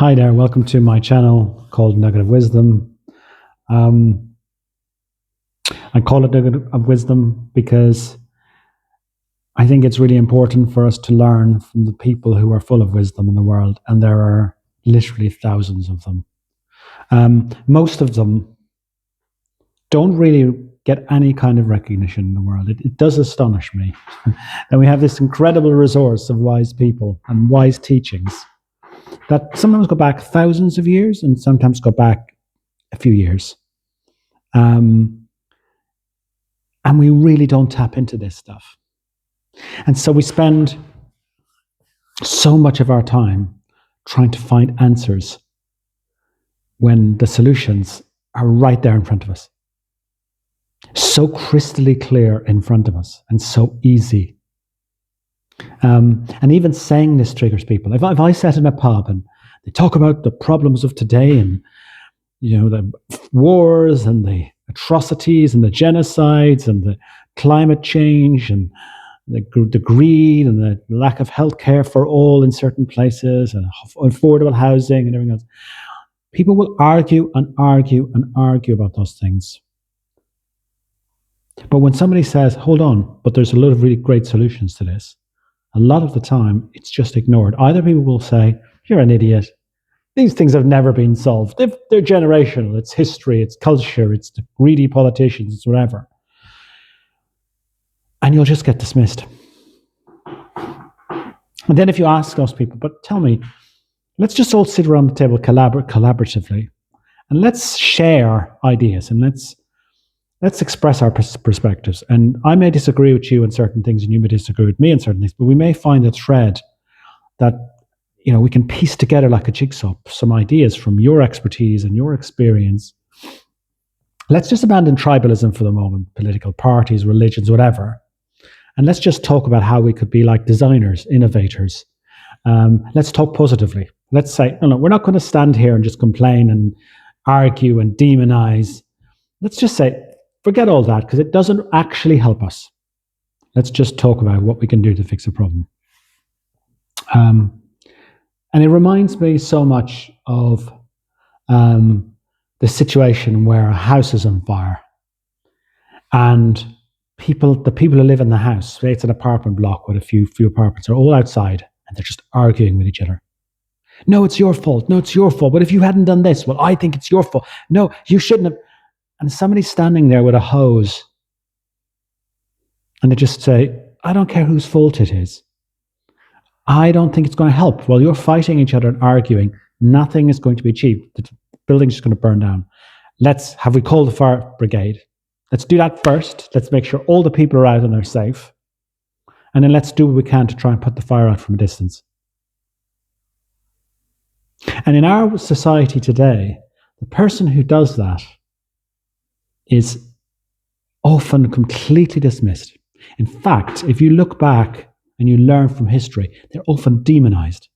Hi there, welcome to my channel called Nugget of Wisdom. Um, I call it Nugget of Wisdom because I think it's really important for us to learn from the people who are full of wisdom in the world, and there are literally thousands of them. Most of them don't really get any kind of recognition in the world. It does astonish me that we have this incredible resource of wise people and wise teachings that sometimes go back thousands of years and sometimes go back a few years. Um, and we really don't tap into this stuff. And so we spend so much of our time trying to find answers when the solutions are right there in front of us. So crystally clear in front of us and so easy. And even saying this triggers people. If I sat in a pub and they talk about the problems of today and the wars and the atrocities and the genocides and the climate change and the greed and the lack of healthcare for all in certain places and affordable housing and everything else. People will argue and argue and argue about those things. But when somebody says, hold on, but there's a lot of really great solutions to this, a lot of the time it's just ignored. Either people will say, you're an idiot. These things have never been solved. They're generational. It's history, it's culture, it's the greedy politicians, it's whatever. And you'll just get dismissed. And then if you ask those people, but tell me, let's just all sit around the table collaboratively, and let's share ideas, and let's express our perspectives. And I may disagree with you on certain things, and you may disagree with me on certain things, but we may find a thread that we can piece together like a jigsaw, some ideas from your expertise and your experience. Let's just abandon tribalism for the moment, political parties, religions, whatever. And let's just talk about how we could be like designers, innovators. Let's talk positively. Let's say, no, we're not going to stand here and just complain and argue and demonize. Let's just say, forget all that because it doesn't actually help us. Let's just talk about what we can do to fix a problem. And it reminds me so much of the situation where a house is on fire and the people who live in the house, say it's an apartment block with a few apartments, are all outside and they're just arguing with each other. No, it's your fault. No, it's your fault. But if you hadn't done this, well, I think it's your fault. No, you shouldn't have. And somebody's standing there with a hose and they just say, I don't care whose fault it is. I don't think it's going to help. While you're fighting each other and arguing, nothing is going to be achieved. The building's just going to burn down. Have we called the fire brigade? Let's do that first. Let's make sure all the people are out and they're safe. And then let's do what we can to try and put the fire out from a distance. And in our society today, the person who does that is often completely dismissed. In fact, if you look back and you learn from history, they're often demonized.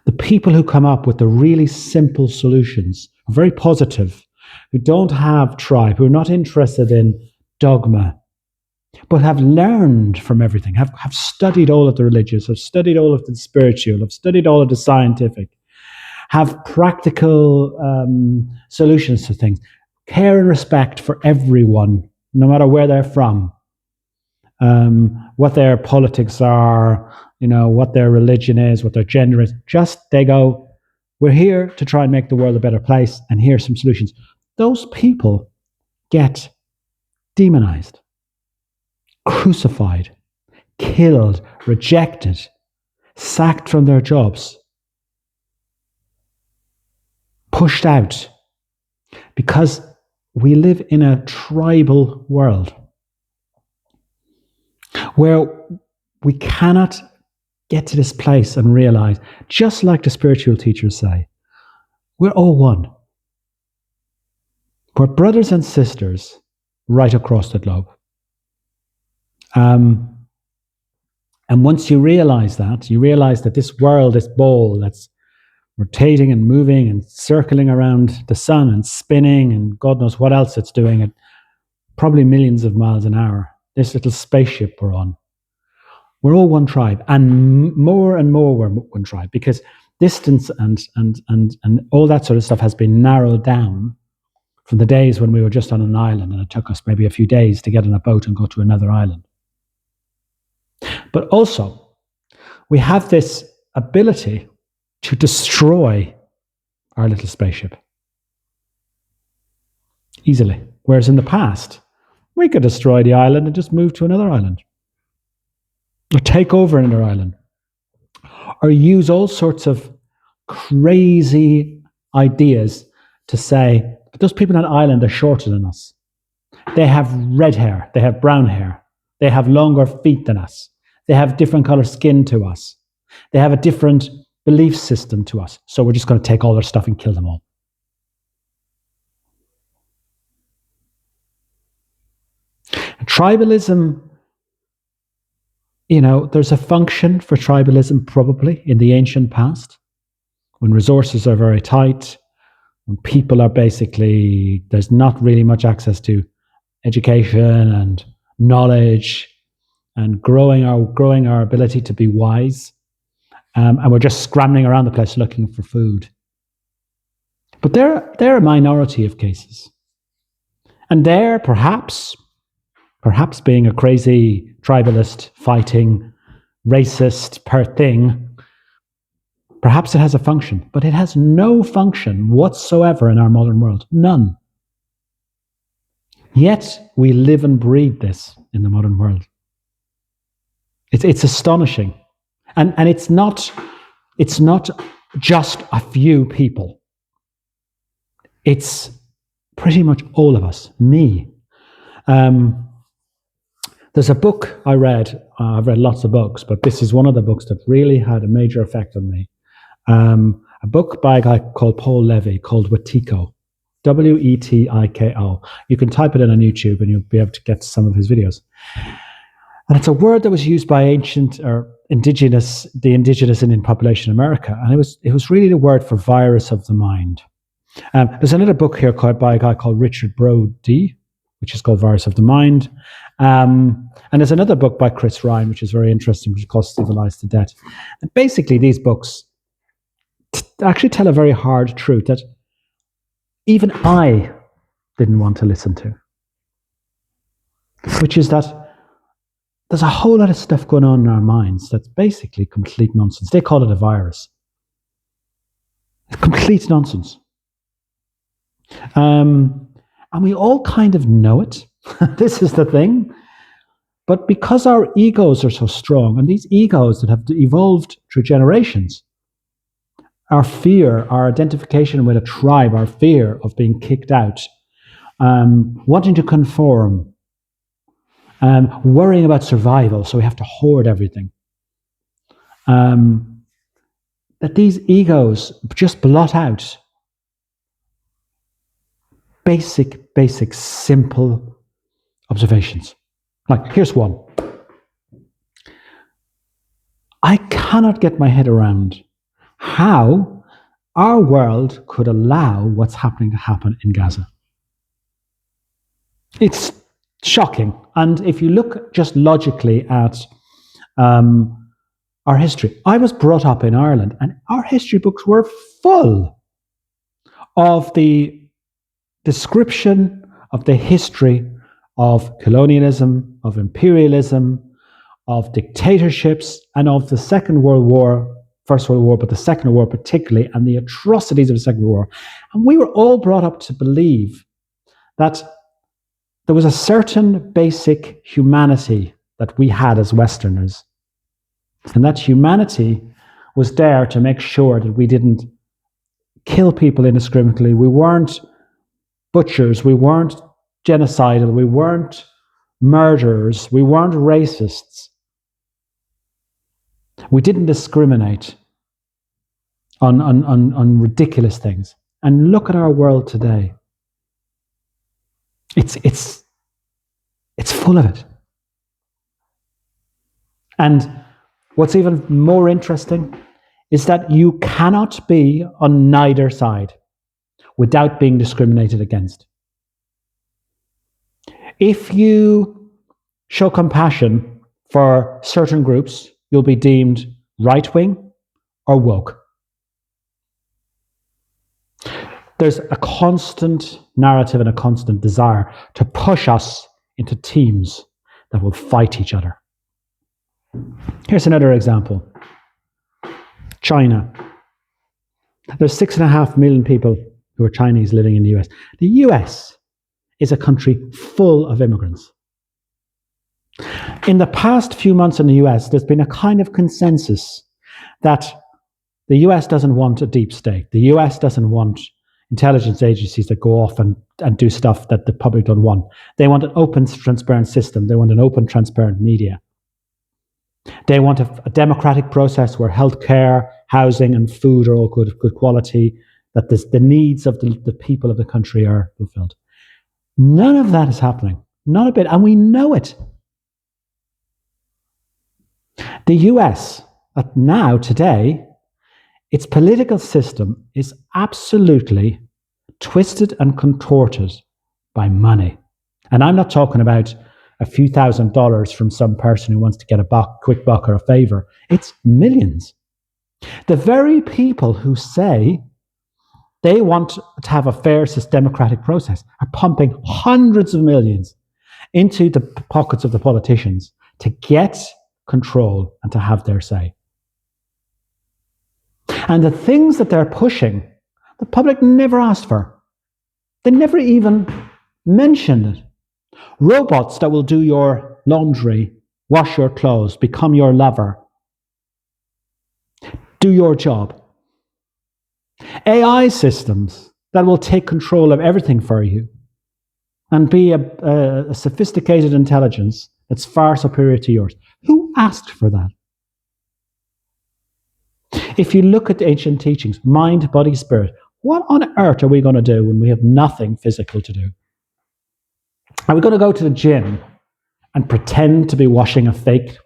The people who come up with the really simple solutions are very positive, who don't have tribe, who are not interested in dogma, but have learned from everything, have studied all of the religious, have studied all of the spiritual, have studied all of the scientific, have practical solutions to things, care and respect for everyone, no matter where they're from, what their politics are, what their religion is, what their gender is. Just they go, we're here to try and make the world a better place, and here's some solutions. Those people get demonized, crucified, killed, rejected, sacked from their jobs, pushed out, because we live in a tribal world where we cannot get to this place and realize, just like the spiritual teachers say, we're all one. We're brothers and sisters right across the globe. And once you realize that this world, this ball that's rotating and moving and circling around the sun and spinning and God knows what else it's doing at probably millions of miles an hour, this little spaceship we're on, we're all one tribe, and more we're one tribe, because distance and all that sort of stuff has been narrowed down from the days when we were just on an island and it took us maybe a few days to get on a boat and go to another island. But also, we have this ability to destroy our little spaceship easily. Whereas in the past, we could destroy the island and just move to another island, or take over another island, or use all sorts of crazy ideas to say, but those people on that island are shorter than us. They have red hair, they have brown hair, they have longer feet than us, they have different color skin to us, they have a different belief system to us, so we're just going to take all their stuff and kill them all. Tribalism, there's a function for tribalism probably in the ancient past, when resources are very tight, when people are basically, there's not really much access to education and knowledge and growing our ability to be wise. And we're just scrambling around the place looking for food. But they're a minority of cases. And they're perhaps being a crazy tribalist, fighting, racist per thing, perhaps it has a function, but it has no function whatsoever in our modern world. None. Yet we live and breathe this in the modern world. It's astonishing. And it's not just a few people. It's pretty much all of us, me. There's a book I read. I've read lots of books, but this is one of the books that really had a major effect on me. A book by a guy called Paul Levy called Wetiko, Wetiko. You can type it in on YouTube and you'll be able to get some of his videos. And it's a word that was used by ancient or the indigenous Indian population in America. And it was really the word for virus of the mind. There's another book here by a guy called Richard Brody, which is called Virus of the Mind. And there's another book by Chris Ryan, which is very interesting, which is called Civilized to Death. And basically, these books actually tell a very hard truth that even I didn't want to listen to, which is that there's a whole lot of stuff going on in our minds that's basically complete nonsense. They call it a virus. It's complete nonsense. And we all kind of know it. This is the thing. But because our egos are so strong, and these egos that have evolved through generations, our fear, our identification with a tribe, our fear of being kicked out, wanting to conform, worrying about survival, so we have to hoard everything. That these egos just blot out basic, simple observations. Like, here's one. I cannot get my head around how our world could allow what's happening to happen in Gaza. It's shocking. And if you look just logically at our history, I was brought up in Ireland, and our history books were full of the description of the history of colonialism, of imperialism, of dictatorships, and of the Second World War, First World War, but the Second World War particularly, and the atrocities of the Second World War. And we were all brought up to believe that there was a certain basic humanity that we had as Westerners. And that humanity was there to make sure that we didn't kill people indiscriminately. We weren't butchers, we weren't genocidal, we weren't murderers, we weren't racists. We didn't discriminate on ridiculous things. And look at our world today. It's full of it. And what's even more interesting is that you cannot be on neither side without being discriminated against. If you show compassion for certain groups, you'll be deemed right-wing or woke. There's a constant narrative and a constant desire to push us into teams that will fight each other. Here's another example. China. There's 6.5 million people who are Chinese living in the US. The US is a country full of immigrants. In the past few months in the US, there's been a kind of consensus that the US doesn't want a deep state. The US doesn't want intelligence agencies that go off and do stuff that the public don't want. They want an open, transparent system. They want an open, transparent media. They want a democratic process where healthcare, housing, and food are all good quality, that the needs of the people of the country are fulfilled. None of that is happening. Not a bit. And we know it. The US, now, today, its political system is absolutely twisted and contorted by money. And I'm not talking about a few $1,000s from some person who wants to get a quick buck or a favor. It's millions. The very people who say they want to have a fair, democratic process are pumping hundreds of millions into the pockets of the politicians to get control and to have their say. And the things that they're pushing, the public never asked for. They never even mentioned it. Robots that will do your laundry, wash your clothes, become your lover, do your job. AI systems that will take control of everything for you and be a sophisticated intelligence that's far superior to yours. Who asked for that? If you look at the ancient teachings, mind, body, spirit, what on earth are we going to do when we have nothing physical to do? Are we going to go to the gym and pretend to be washing a fake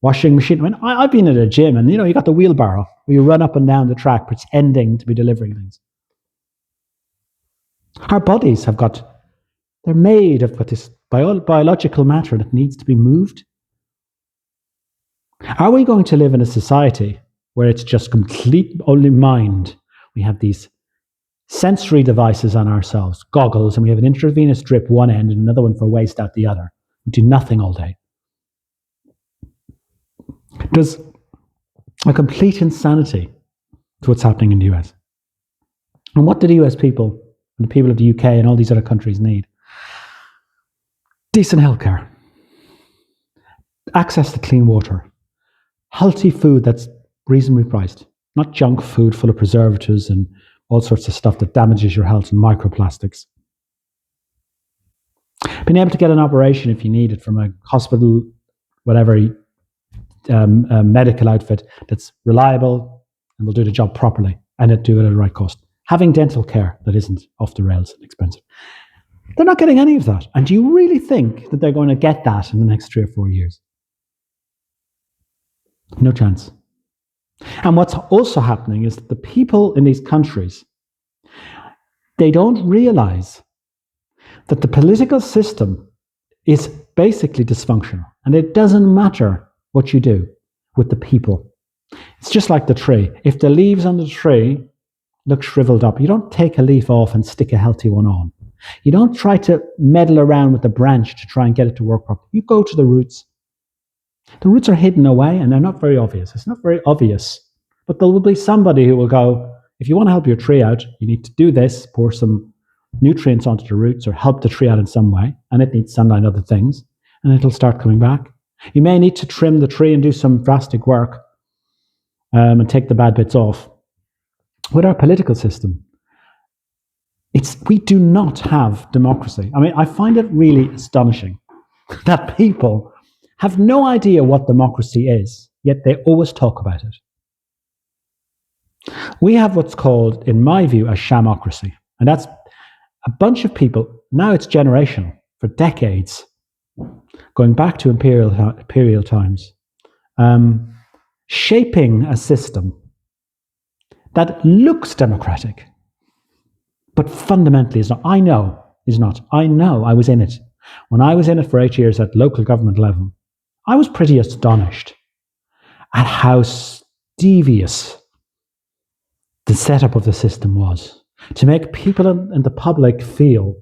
washing machine? I mean, I've been at a gym and, you got the wheelbarrow where you run up and down the track pretending to be delivering things. Our bodies they're made of this biological matter that needs to be moved. Are we going to live in a society where it's just complete only mind? We have these sensory devices on ourselves, goggles, and we have an intravenous drip one end and another one for waste out the other. We do nothing all day. There's a complete insanity to what's happening in the US. And what do the US people and the people of the UK and all these other countries need? Decent healthcare, access to clean water, healthy food that's reasonably priced, not junk food full of preservatives and all sorts of stuff that damages your health and microplastics. Being able to get an operation if you need it from a hospital, whatever, a medical outfit that's reliable and will do the job properly and it do it at the right cost. Having dental care that isn't off the rails and expensive. They're not getting any of that. And do you really think that they're going to get that in the next 3 or 4 years? No chance. And what's also happening is that the people in these countries, they don't realize that the political system is basically dysfunctional. And it doesn't matter what you do with the people. It's just like the tree. If the leaves on the tree look shriveled up, you don't take a leaf off and stick a healthy one on. You don't try to meddle around with the branch to try and get it to work properly. You go to the roots. The roots are hidden away and they're not very obvious. It's not very obvious. But there will be somebody who will go, if you want to help your tree out, you need to do this, pour some nutrients onto the roots or help the tree out in some way. And it needs sunlight and other things. And it'll start coming back. You may need to trim the tree and do some drastic work and take the bad bits off. With our political system, we do not have democracy. I mean, I find it really astonishing that people have no idea what democracy is, yet they always talk about it. We have what's called, in my view, a shamocracy. And that's a bunch of people, now it's generational, for decades, going back to imperial times, shaping a system that looks democratic, but fundamentally is not. I know is not. I know I was in it. When I was in it for 8 years at local government level, I was pretty astonished at how devious the setup of the system was to make people in the public feel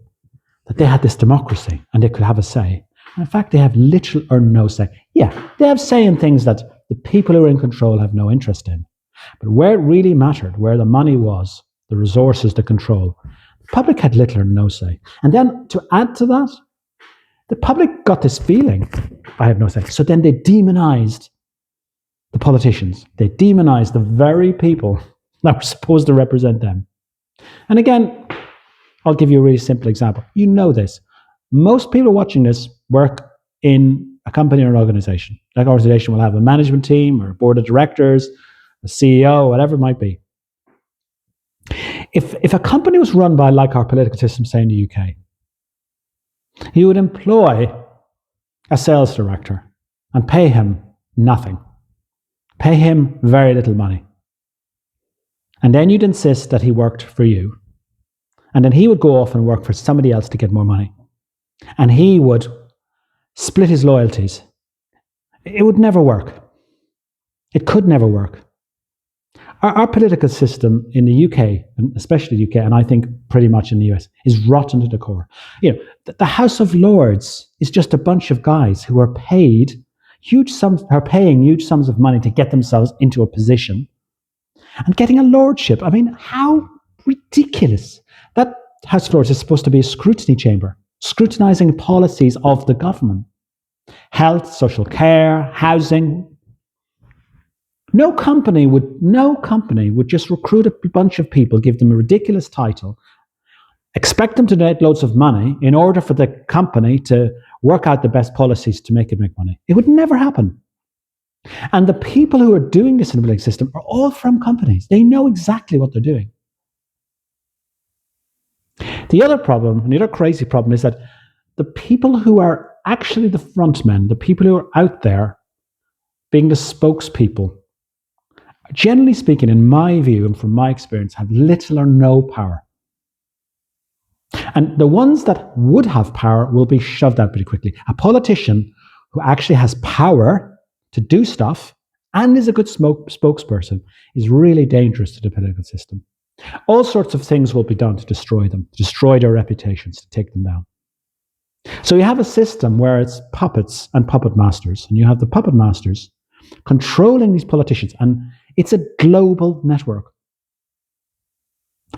that they had this democracy and they could have a say. And in fact, they have little or no say. Yeah, they have say in things that the people who are in control have no interest in. But where it really mattered, where the money was, the resources, the control, the public had little or no say. And then to add to that, the public got this feeling, I have no say. So then they demonized the politicians. They demonized the very people that were supposed to represent them. And again, I'll give you a really simple example. You know this. Most people watching this work in a company or an organization. That organization will have a management team or a board of directors, a CEO, whatever it might be. If a company was run by, like our political system, say in the UK, you would employ a sales director and pay him nothing. Pay him very little money. And then you'd insist that he worked for you. And then he would go off and work for somebody else to get more money. And he would split his loyalties. It would never work. It could never work. Our political system in the UK, and especially the UK, and I think pretty much in the US, is rotten to the core. You know, the House of Lords is just a bunch of guys who are paying huge sums of money to get themselves into a position. And getting a lordship, I mean, how ridiculous. That House of Lords is supposed to be a scrutiny chamber, scrutinizing policies of the government. Health, social care, housing. No company would just recruit a bunch of people, give them a ridiculous title, expect them to donate loads of money in order for the company to work out the best policies to make it make money. It would never happen. And the people who are doing this in the political system are all from companies. They know exactly what they're doing. The other problem, the other crazy problem, is that the people who are actually the front men, the people who are out there being the spokespeople, generally speaking, in my view and from my experience, have little or no power. And the ones that would have power will be shoved out pretty quickly. A politician who actually has power to do stuff and is a good spokesperson is really dangerous to the political system. All sorts of things will be done to destroy them, to destroy their reputations, to take them down. So you have a system where it's puppets and puppet masters, and you have the puppet masters controlling these politicians, and it's a global network.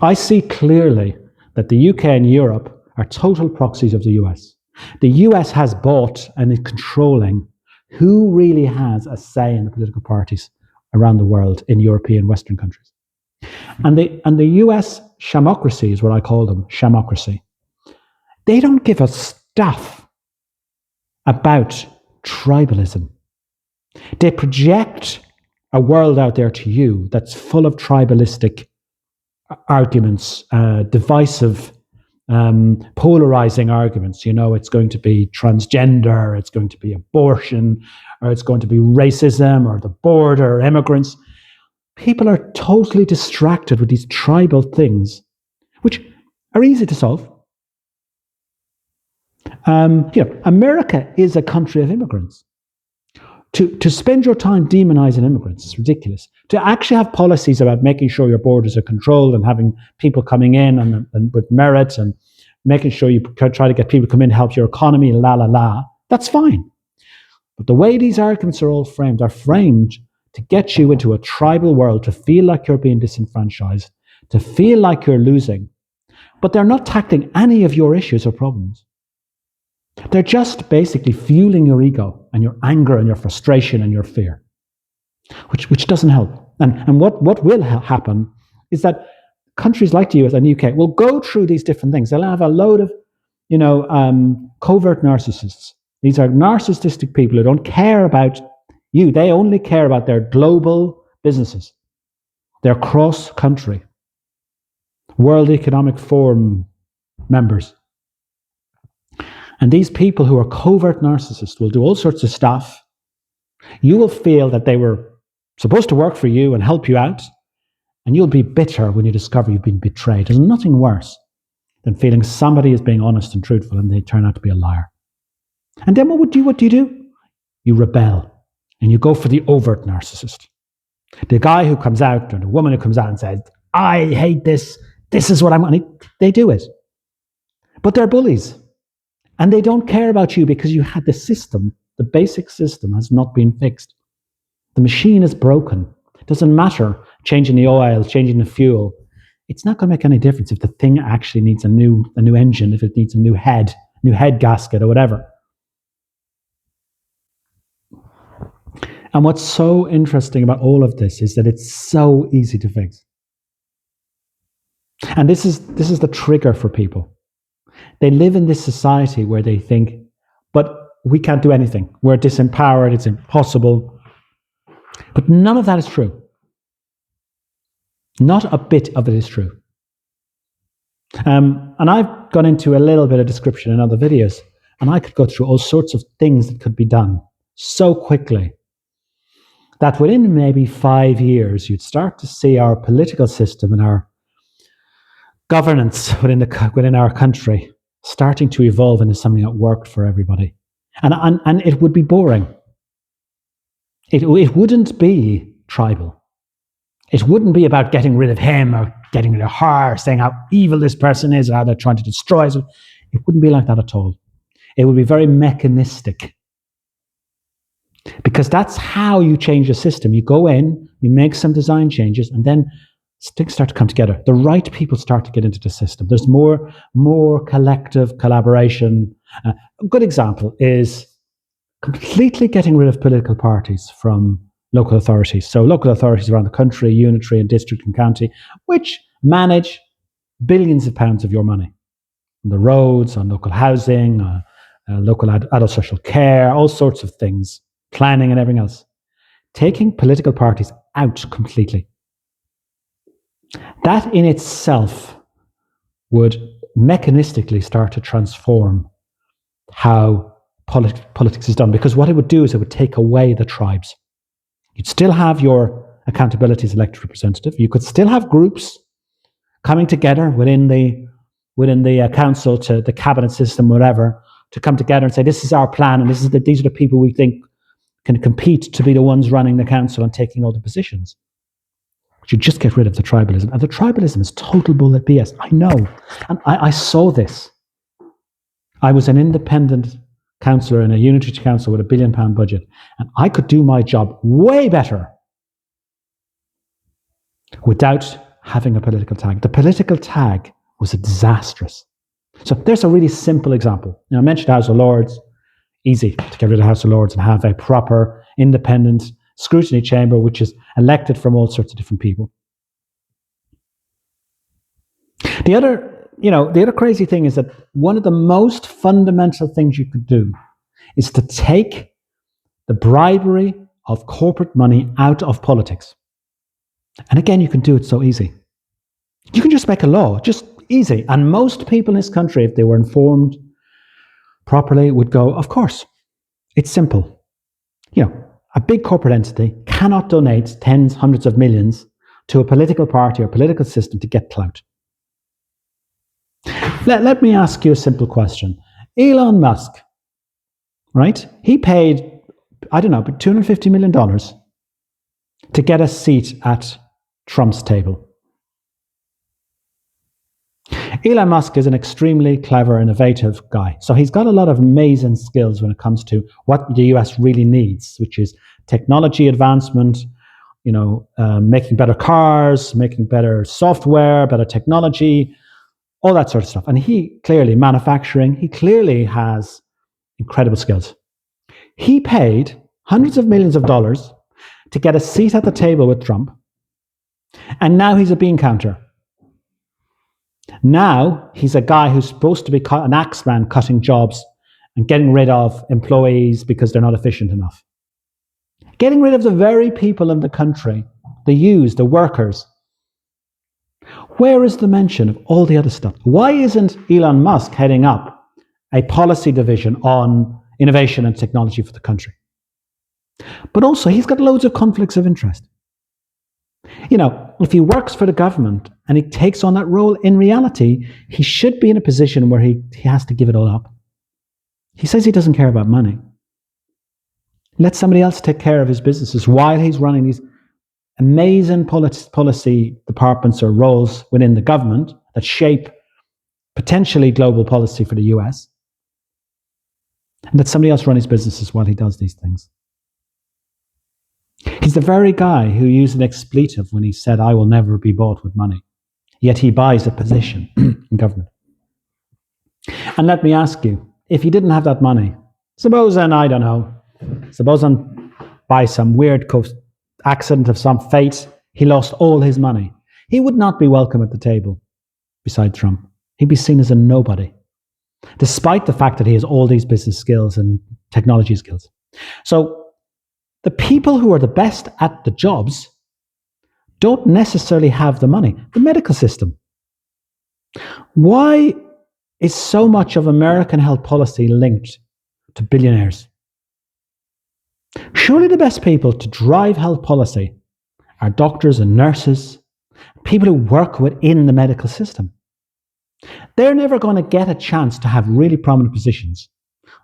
I see clearly that the UK and Europe are total proxies of the US. The US has bought and is controlling who really has a say in the political parties around the world in European Western countries. And the US shamocracy is what I call them, shamocracy. They don't give a stuff about tribalism. They project a world out there to you that's full of tribalistic arguments, divisive, polarizing arguments. You know, it's going to be transgender, it's going to be abortion, or it's going to be racism, or the border, or immigrants. People are totally distracted with these tribal things, which are easy to solve. America is a country of immigrants. To spend your time demonizing immigrants is ridiculous. To actually have policies about making sure your borders are controlled and having people coming in and with merit and making sure you try to get people to come in and help your economy, that's fine. But the way these arguments are all framed are framed to get you into a tribal world, to feel like you're being disenfranchised, to feel like you're losing. But they're not tackling any of your issues or problems. They're just basically fueling your ego and your anger and your frustration and your fear, which doesn't help. And what will happen is that countries like the US and the UK will go through these different things. They'll have a load of, covert narcissists. These are narcissistic people who don't care about you. They only care about their global businesses. They're cross-country. World Economic Forum members. And these people who are covert narcissists will do all sorts of stuff. You will feel that they were supposed to work for you and help you out, and you'll be bitter when you discover you've been betrayed. There's nothing worse than feeling somebody is being honest and truthful and they turn out to be a liar. And then what do you do? You rebel, and you go for the overt narcissist. The guy who comes out, or the woman who comes out and says, I hate this This is what I'm going to. They do it. But they're bullies. And they don't care about you because you had the system, the basic system has not been fixed. The machine is broken. It doesn't matter changing the oil, changing the fuel. It's not going to make any difference if the thing actually needs a new engine, if it needs a new head gasket or whatever. And what's so interesting about all of this is that it's so easy to fix. And this is the trigger for people. They live in this society where they think, but we can't do anything. We're disempowered. It's impossible. But none of that is true. Not a bit of it is true. And I've gone into a little bit of description in other videos, and I could go through all sorts of things that could be done so quickly that within maybe 5 years, you'd start to see our political system and our governance within our country starting to evolve into something that worked for everybody. And it would be boring. It wouldn't be tribal. It wouldn't be about getting rid of him or getting rid of her, saying how evil this person is, or how they're trying to destroy us. It wouldn't be like that at all. It would be very mechanistic. Because that's how you change a system. You go in, you make some design changes, and then things start to come together. The right people start to get into the system. There's more collective collaboration. A good example is completely getting rid of political parties from local authorities. So local authorities around the country, unitary and district and county, which manage billions of pounds of your money. On the roads, on local housing, local adult social care, all sorts of things, planning and everything else. Taking political parties out completely. That in itself would mechanistically start to transform how politics is done, because what it would do is it would take away the tribes. You'd still have your accountability as elected representative. You could still have groups coming together within the council, to the cabinet system, whatever, to come together and say, this is our plan, and these are the people we think can compete to be the ones running the council and taking all the positions. But you just get rid of the tribalism. And the tribalism is total bullet BS. I know. And I saw this. I was an independent councillor in a unitary council with £1 billion budget, and I could do my job way better without having a political tag. The political tag was disastrous. So there's a really simple example. Now, I mentioned House of Lords. Easy to get rid of the House of Lords and have a proper independent scrutiny chamber which is elected from all sorts of different people. The other crazy thing is that one of the most fundamental things you could do is to take the bribery of corporate money out of politics. And again, you can do it so easy. You can just make a law, just easy. And most people in this country, if they were informed properly, would go, of course, it's simple. A big corporate entity cannot donate tens, hundreds of millions to a political party or political system to get clout. Let me ask you a simple question. Elon Musk, right? He paid, I don't know, but $250 million to get a seat at Trump's table. Elon Musk is an extremely clever, innovative guy. So he's got a lot of amazing skills when it comes to what the US really needs, which is technology advancement, making better cars, making better software, better technology, all that sort of stuff. And he clearly has incredible skills. He paid hundreds of millions of dollars to get a seat at the table with Trump. And now he's a bean counter. Now he's a guy who's supposed to be an axeman cutting jobs and getting rid of employees because they're not efficient enough. Getting rid of the very people in the country, the workers. Where is the mention of all the other stuff? Why isn't Elon Musk heading up a policy division on innovation and technology for the country? But also, he's got loads of conflicts of interest. If he works for the government and he takes on that role, in reality, he should be in a position where he has to give it all up. He says he doesn't care about money. Let somebody else take care of his businesses while he's running these. amazing policy departments or roles within the government that shape potentially global policy for the US, and let somebody else run his businesses while he does these things. He's the very guy who used an expletive when he said, "I will never be bought with money." Yet he buys a position in government. And let me ask you, if he didn't have that money, suppose by some weird accident of some fate, he lost all his money. He would not be welcome at the table beside Trump. He'd be seen as a nobody, despite the fact that he has all these business skills and technology skills. So the people who are the best at the jobs don't necessarily have the money. The medical system. Why is so much of American health policy linked to billionaires? Surely the best people to drive health policy are doctors and nurses, people who work within the medical system. They're never going to get a chance to have really prominent positions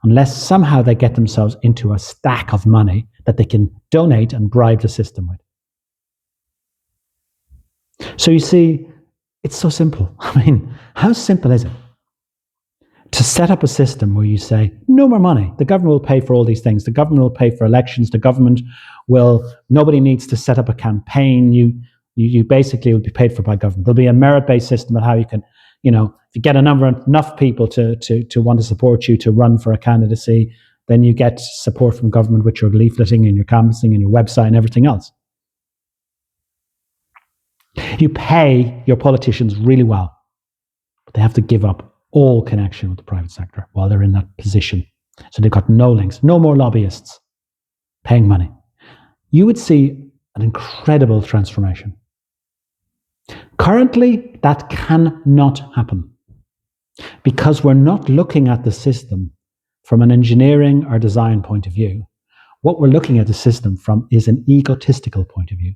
unless somehow they get themselves into a stack of money that they can donate and bribe the system with. So you see, it's so simple. I mean, how simple is it to set up a system where you say, no more money. The government will pay for all these things. The government will pay for elections. The government nobody needs to set up a campaign. You basically will be paid for by government. There'll be a merit-based system of how you can, if you get enough people to want to support you to run for a candidacy, then you get support from government with your leafleting and your canvassing and your website and everything else. You pay your politicians really well, but they have to give up all connection with the private sector while they're in that position. So they've got no links, no more lobbyists paying money. You would see an incredible transformation. Currently, that cannot happen because we're not looking at the system from an engineering or design point of view. What we're looking at the system from is an egotistical point of view.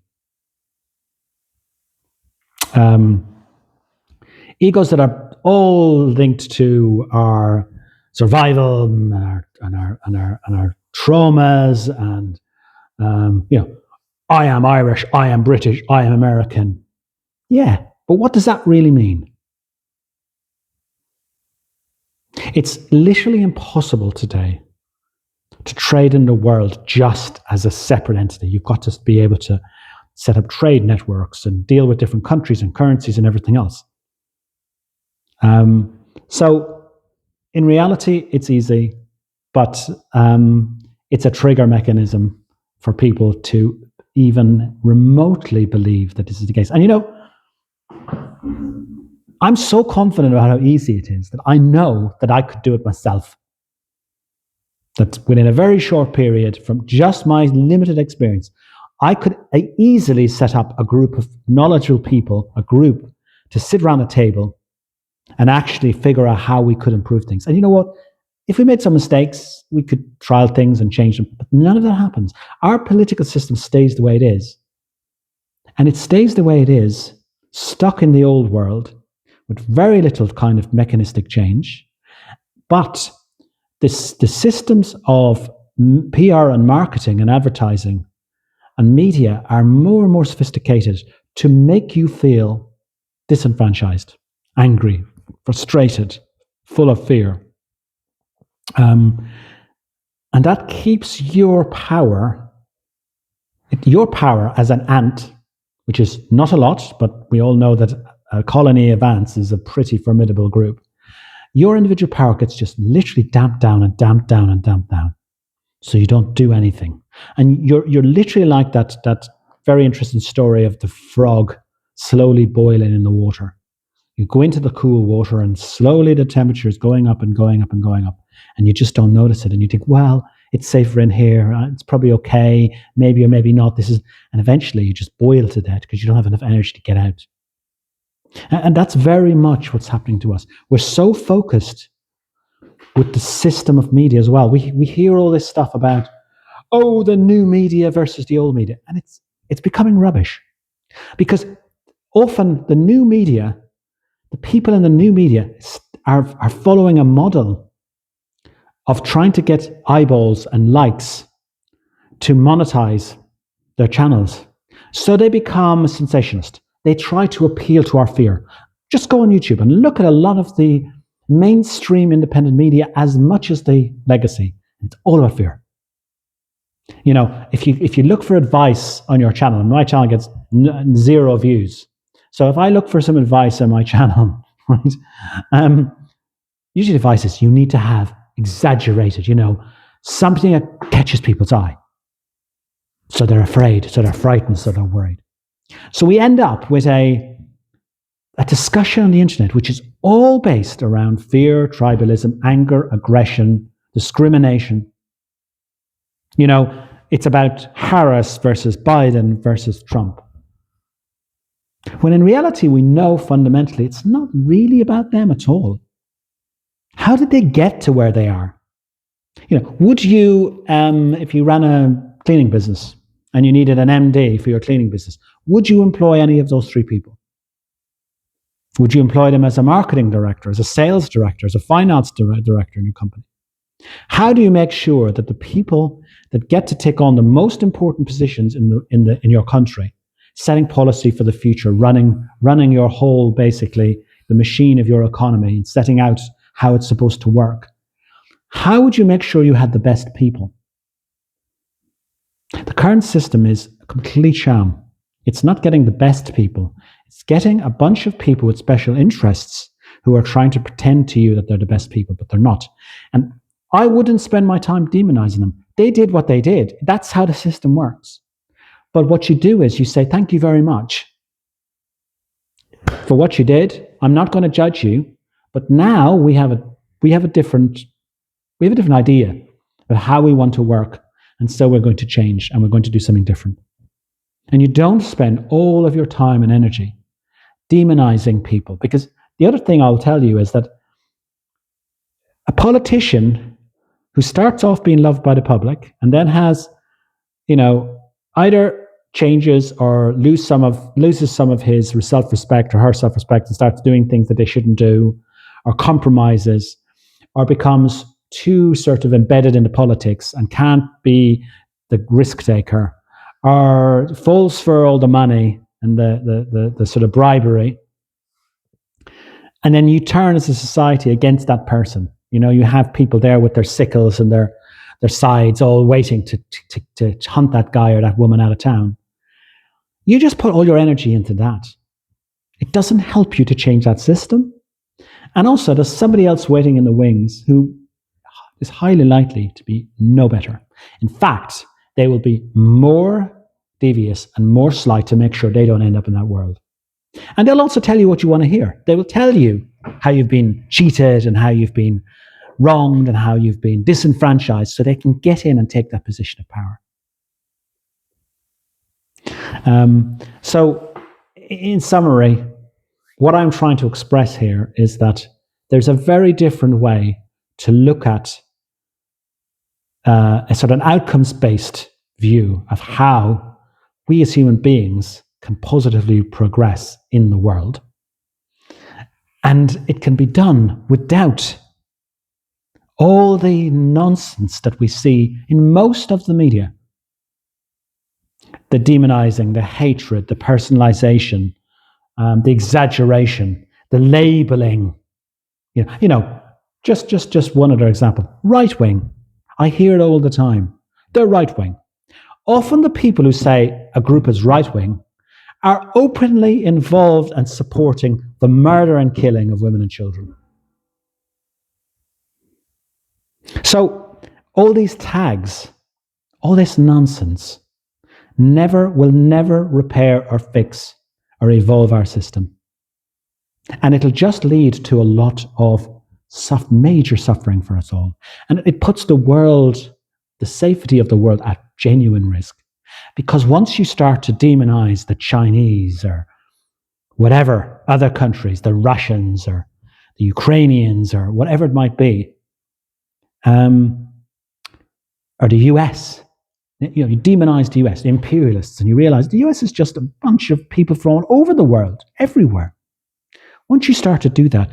Egos that are all linked to our survival and our traumas and I am Irish, I am British, I am American. Yeah, but what does that really mean? It's literally impossible today to trade in the world just as a separate entity. You've got to be able to set up trade networks and deal with different countries and currencies and everything else. So in reality, it's easy, but it's a trigger mechanism for people to even remotely believe that this is the case. And I'm so confident about how easy it is that I know that I could do it myself. That within a very short period, from just my limited experience, I could easily set up a group of knowledgeable people, a group to sit around a table and actually figure out how we could improve things. And you know what? If we made some mistakes, we could trial things and change them, but none of that happens. Our political system stays the way it is. And it stays the way it is, stuck in the old world, with very little kind of mechanistic change. But the systems of PR and marketing and advertising and media are more and more sophisticated to make you feel disenfranchised, angry, frustrated, full of fear. And that keeps your power as an ant, which is not a lot, but we all know that a colony of ants is a pretty formidable group. Your individual power gets just literally damped down and damped down and damped down. So you don't do anything. And you're literally like that very interesting story of the frog slowly boiling in the water. You go into the cool water and slowly the temperature is going up and going up and going up. And you just don't notice it. And you think, well, it's safer in here. It's probably okay. Maybe or maybe not. And eventually you just boil to death because you don't have enough energy to get out. And that's very much what's happening to us. We're so focused with the system of media as well. We hear all this stuff about, the new media versus the old media. And it's becoming rubbish. Because often the new media, the people in the new media are following a model of trying to get eyeballs and likes to monetize their channels. So they become a sensationalist. They try to appeal to our fear. Just go on YouTube and look at a lot of the mainstream independent media as much as the legacy. It's all about fear. You know, if you look for advice on your channel, and my channel gets 0 views. So if I look for some advice on my channel, right, usually advice is you need to have exaggerated, something that catches people's eye. So they're afraid, so they're frightened, so they're worried. So we end up with a discussion on the internet, which is all based around fear, tribalism, anger, aggression, discrimination. It's about Harris versus Biden versus Trump. When in reality, we know fundamentally it's not really about them at all. How did they get to where they are? Would you, if you ran a cleaning business and you needed an MD for your cleaning business, would you employ any of those 3 people? Would you employ them as a marketing director, as a sales director, as a finance director in your company? How do you make sure that the people that get to take on the most important positions in your country, setting policy for the future, running your whole, basically, the machine of your economy, and setting out how it's supposed to work, how would you make sure you had the best people? The current system is a complete sham. It's not getting the best people. It's getting a bunch of people with special interests who are trying to pretend to you that they're the best people, but they're not. And I wouldn't spend my time demonizing them. They did what they did. That's how the system works. But what you do is you say, thank you very much for what you did. I'm not going to judge you. But now we have a different idea of how we want to work. And so we're going to change and we're going to do something different. And you don't spend all of your time and energy demonizing people. Because the other thing I'll tell you is that a politician who starts off being loved by the public and then has, either changes or loses some of his self-respect or her self-respect and starts doing things that they shouldn't do, or compromises, or becomes too sort of embedded into politics and can't be the risk taker, or falls for all the money and the sort of bribery, and then you turn as a society against that person. You have people there with their sickles and their sides, all waiting to hunt that guy or that woman out of town. You just put all your energy into that. It doesn't help you to change that system. And also, there's somebody else waiting in the wings who is highly likely to be no better. In fact, they will be more devious and more slight to make sure they don't end up in that world. And they'll also tell you what you want to hear. They will tell you how you've been cheated and how you've been wronged and how you've been disenfranchised, so they can get in and take that position of power. So, in summary, what I'm trying to express here is that there's a very different way to look at a sort of an outcomes-based view of how we as human beings can positively progress in the world. And it can be done without all the nonsense that we see in most of the media. The demonizing, the hatred, the personalization, the exaggeration, the labeling. Just one other example. Right wing. I hear it all the time. They're right wing. Often the people who say a group is right wing are openly involved and supporting the murder and killing of women and children. So all these tags, all this nonsense, will never repair or fix or evolve our system. And it'll just lead to a lot of major suffering for us all. And it puts the safety of the world at genuine risk. Because once you start to demonize the Chinese or whatever other countries, the Russians or the Ukrainians or whatever it might be, or the US, you demonize the US, the imperialists, and you realize the US is just a bunch of people from all over the world, everywhere. Once you start to do that,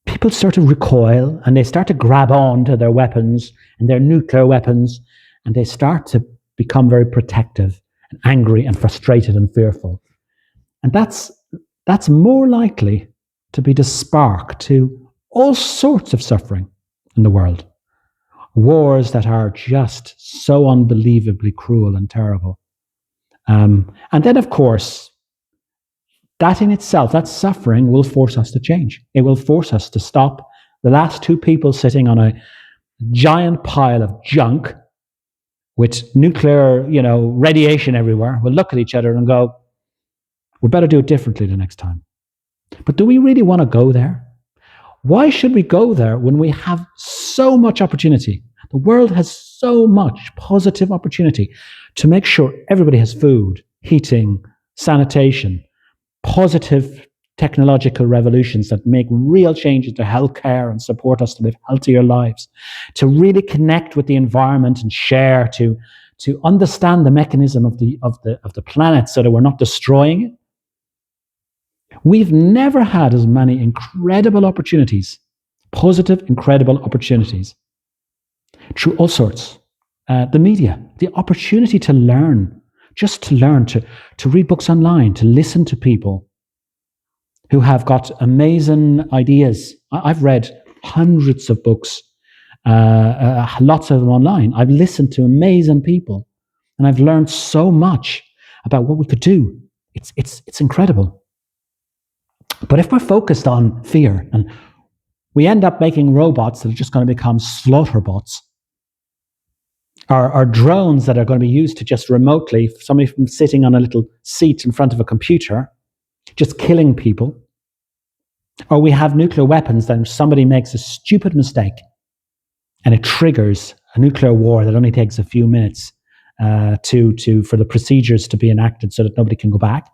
people start to recoil and they start to grab on to their weapons and their nuclear weapons, and they start to become very protective and angry and frustrated and fearful. And that's more likely to be the spark to all sorts of suffering in the world. Wars that are just so unbelievably cruel and terrible. And then, of course, that in itself, that suffering will force us to change. It will force us to stop the last two people sitting on a giant pile of junk with nuclear, radiation everywhere. Will look at each other and go, we better do it differently the next time. But do we really want to go there? Why should we go there when we have so much opportunity? The world has so much positive opportunity to make sure everybody has food, heating, sanitation, positive technological revolutions that make real changes to healthcare and support us to live healthier lives, to really connect with the environment and share, to understand the mechanism of the planet so that we're not destroying it. We've never had as many incredible opportunities, positive, incredible opportunities, through all sorts. The media, the opportunity to learn, just to learn, to read books online, to listen to people who have got amazing ideas. I've read hundreds of books, lots of them online. I've listened to amazing people, and I've learned so much about what we could do. It's incredible. But if we're focused on fear and we end up making robots that are just going to become slaughter bots, or drones that are going to be used to just remotely, somebody from sitting on a little seat in front of a computer, just killing people, or we have nuclear weapons, then somebody makes a stupid mistake and it triggers a nuclear war that only takes a few minutes for the procedures to be enacted so that nobody can go back.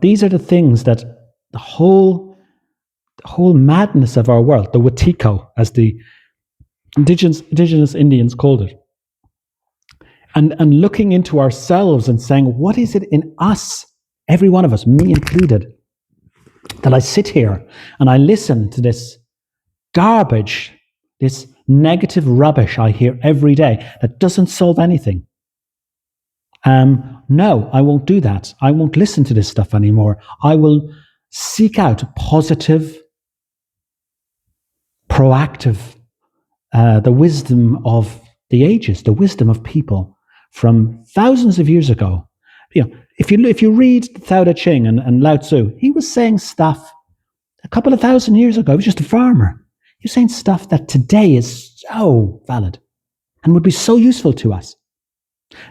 These are the things that the whole madness of our world, the Wetiko, as the indigenous Indians called it, and looking into ourselves and saying, what is it in us, every one of us, me included, that I sit here and I listen to this garbage, this negative rubbish I hear every day that doesn't solve anything. No, I won't do that. I won't listen to this stuff anymore. I will seek out positive, proactive, the wisdom of the ages, the wisdom of people from thousands of years ago. If you read Tao Te Ching and Lao Tzu, he was saying stuff a couple of thousand years ago. He was just a farmer. He was saying stuff that today is so valid and would be so useful to us.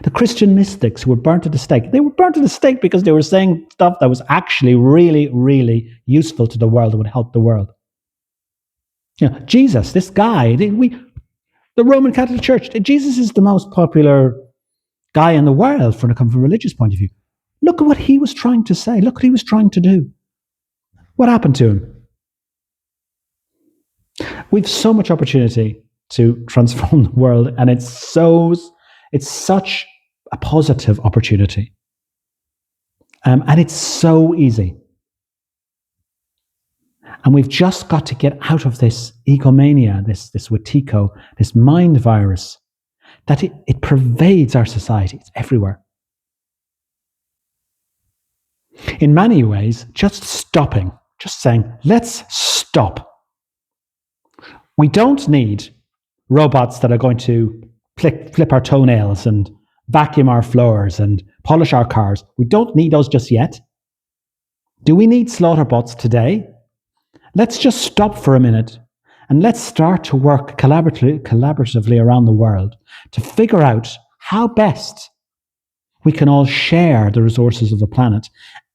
The Christian mystics who were burnt at the stake, they were burnt at the stake because they were saying stuff that was actually really, really useful to the world and would help the world. Jesus, this guy, the Roman Catholic Church, Jesus is the most popular guy in the world from a religious point of view. Look at what he was trying to say. Look what he was trying to do. What happened to him? We've so much opportunity to transform the world, and it's such a positive opportunity. And it's so easy. And we've just got to get out of this egomania, this Wetiko, this mind virus, that it pervades our society. It's everywhere. In many ways, just stopping, just saying, let's stop. We don't need robots that are going to flip our toenails and vacuum our floors and polish our cars. We don't need those just yet. Do we need slaughter bots today? Let's just stop for a minute and let's start to work collaboratively around the world to figure out how best we can all share the resources of the planet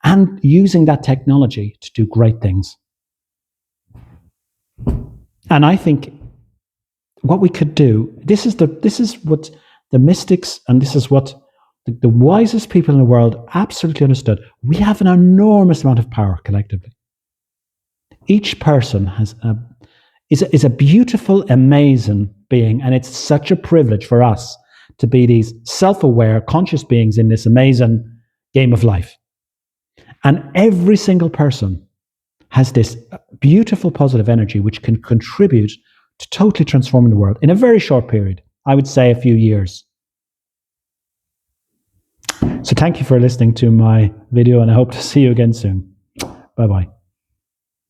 and using that technology to do great things. And I think what we could do, this is what the mystics and this is what the wisest people in the world absolutely understood. We have an enormous amount of power collectively. Each person is a beautiful, amazing being, and it's such a privilege for us to be these self-aware, conscious beings in this amazing game of life. And every single person has this beautiful, positive energy which can contribute to totally transforming the world in a very short period. I would say a few years. So thank you for listening to my video, and I hope to see you again soon. Bye-bye.